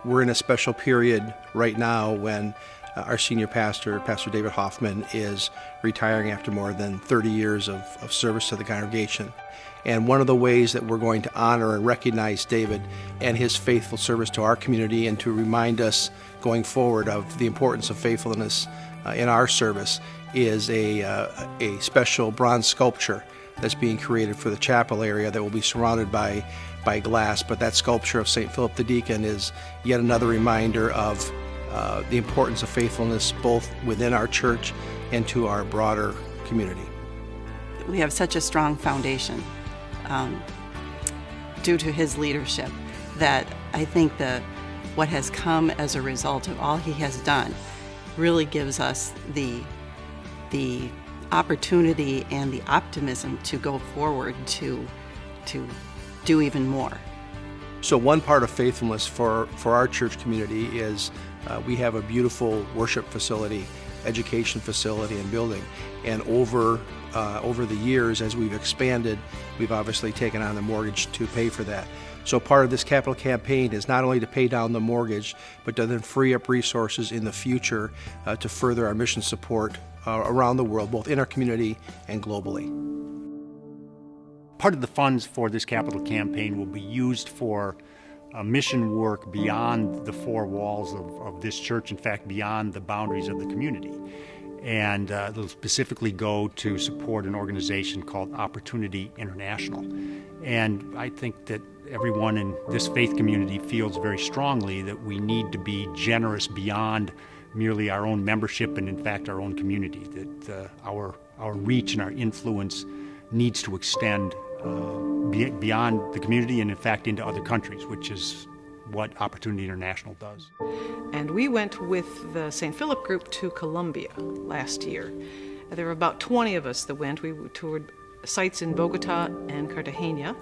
We're in a special period right now when our senior pastor, Pastor David Hoffman, is retiring after more than 30 years of service to the congregation. And one of the ways that we're going to honor and recognize David and his faithful service to our community, and to remind us going forward of the importance of faithfulness in our service, is a special bronze sculpture that's being created for the chapel area that will be surrounded by glass. But that sculpture of St. Philip the Deacon is yet another reminder of the importance of faithfulness both within our church and to our broader community. We have such a strong foundation due to his leadership that I think that what has come as a result of all he has done really gives us the opportunity and the optimism to go forward to do even more. So one part of faithfulness for our church community is we have a beautiful worship facility, education facility and building. And over the years, as we've expanded, we've obviously taken on the mortgage to pay for that. So part of this capital campaign is not only to pay down the mortgage, but to then free up resources in the future to further our mission support around the world, both in our community and globally. Part of the funds for this capital campaign will be used for mission work beyond the four walls of this church, in fact, beyond the boundaries of the community. And they'll specifically go to support an organization called Opportunity International. And I think that everyone in this faith community feels very strongly that we need to be generous beyond merely our own membership and, in fact, our own community, that our reach and our influence needs to extend beyond the community and, in fact, into other countries, which is what Opportunity International does. And we went with the St. Philip group to Colombia last year. There were about 20 of us that went. We toured sites in Bogota and Cartagena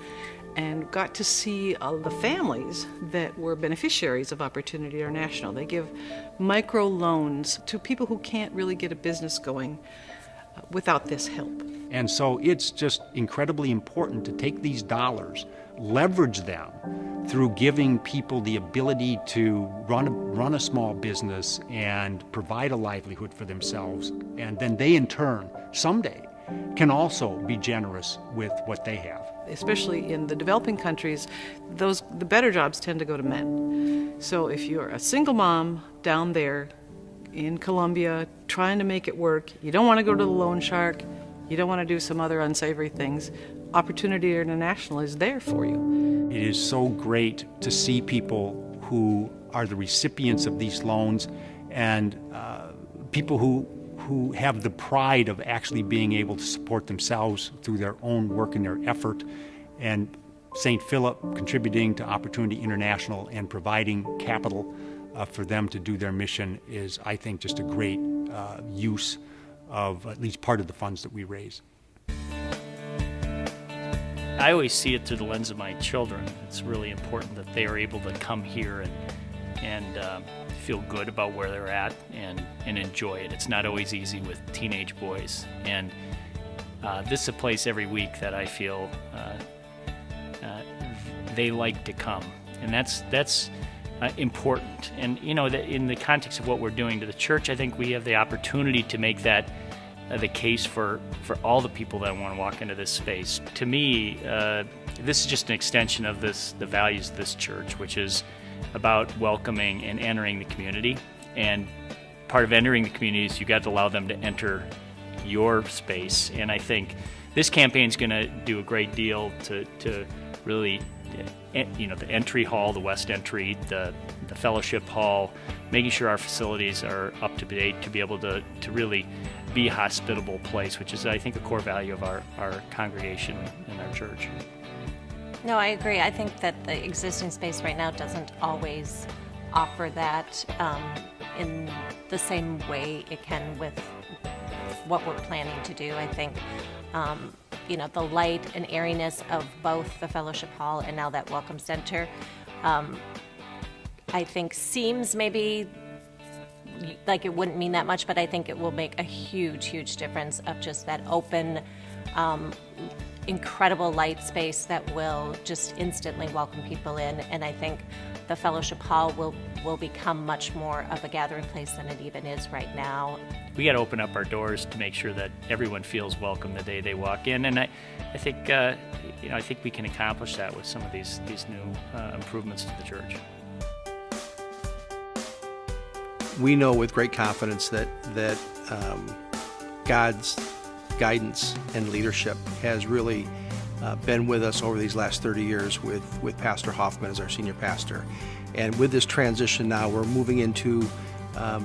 and got to see the families that were beneficiaries of Opportunity International. They give micro loans to people who can't really get a business going without this help. And so it's just incredibly important to take these dollars, leverage them through giving people the ability to run a small business and provide a livelihood for themselves. And then they, in turn, someday can also be generous with what they have. Especially in the developing countries, the better jobs tend to go to men. So if you're a single mom down there in Colombia trying to make it work, you don't want to go to the loan shark, you don't want to do some other unsavory things, Opportunity International is there for you. It is so great to see people who are the recipients of these loans and people who have the pride of actually being able to support themselves through their own work and their effort. And St. Philip contributing to Opportunity International and providing capital for them to do their mission is, I think, just a great use of at least part of the funds that we raise. I always see it through the lens of my children. It's really important that they are able to come here and feel good about where they're at and enjoy it. It's not always easy with teenage boys. And this is a place every week that I feel they like to come. And that's important. And, you know, in the context of what we're doing to the church, I think we have the opportunity to make that the case for all the people that want to walk into this space. To me, this is just an extension of the values of this church, which is about welcoming and entering the community. And part of entering the community is you got to allow them to enter your space. And I think this campaign is going to do a great deal to really, you know, the entry hall, the west entry, the fellowship hall, making sure our facilities are up to date to be able to really be a hospitable place, which is, I think, a core value of our congregation and our church. No, I agree. I think that the existing space right now doesn't always offer that in the same way it can with what we're planning to do. I think you know, the light and airiness of both the fellowship hall and now that welcome center, I think seems maybe like it wouldn't mean that much, but I think it will make a huge difference of just that open, incredible light space that will just instantly welcome people in. And I think the fellowship hall will become much more of a gathering place than it even is right now. We got to open up our doors to make sure that everyone feels welcome the day they walk in, and I think I think we can accomplish that with some of these new improvements to the church. We know with great confidence that God's guidance and leadership has really been with us over these last 30 years with Pastor Hoffman as our senior pastor. And with this transition now, we're moving into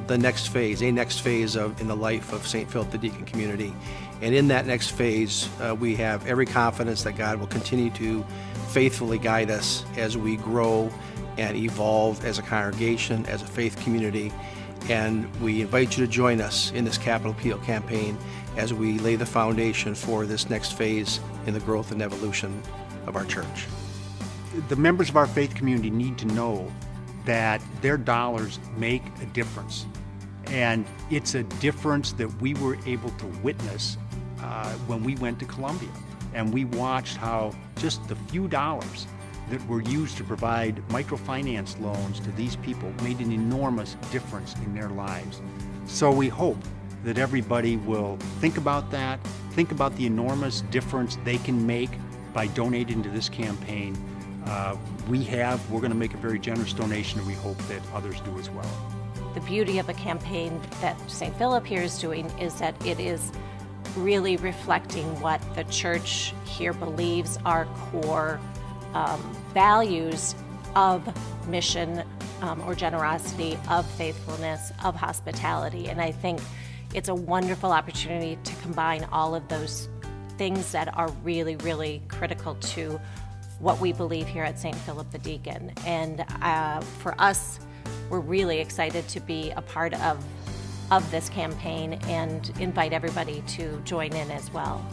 the next phase in the life of St. Philip the Deacon community. And in that next phase, we have every confidence that God will continue to faithfully guide us as we grow and evolve as a congregation, as a faith community. And we invite you to join us in this Capital Appeal campaign as we lay the foundation for this next phase in the growth and evolution of our church. The members of our faith community need to know that their dollars make a difference. And it's a difference that we were able to witness when we went to Columbia. And we watched how just the few dollars that were used to provide microfinance loans to these people made an enormous difference in their lives. So we hope that everybody will think about that, think about the enormous difference they can make by donating to this campaign. We're going to make a very generous donation, and we hope that others do as well. The beauty of a campaign that St. Philip here is doing is that it is really reflecting what the church here believes are core values of mission or generosity, of faithfulness, of hospitality. And I think it's a wonderful opportunity to combine all of those things that are really critical to what we believe here at St. Philip the Deacon. And for us, we're really excited to be a part of this campaign and invite everybody to join in as well.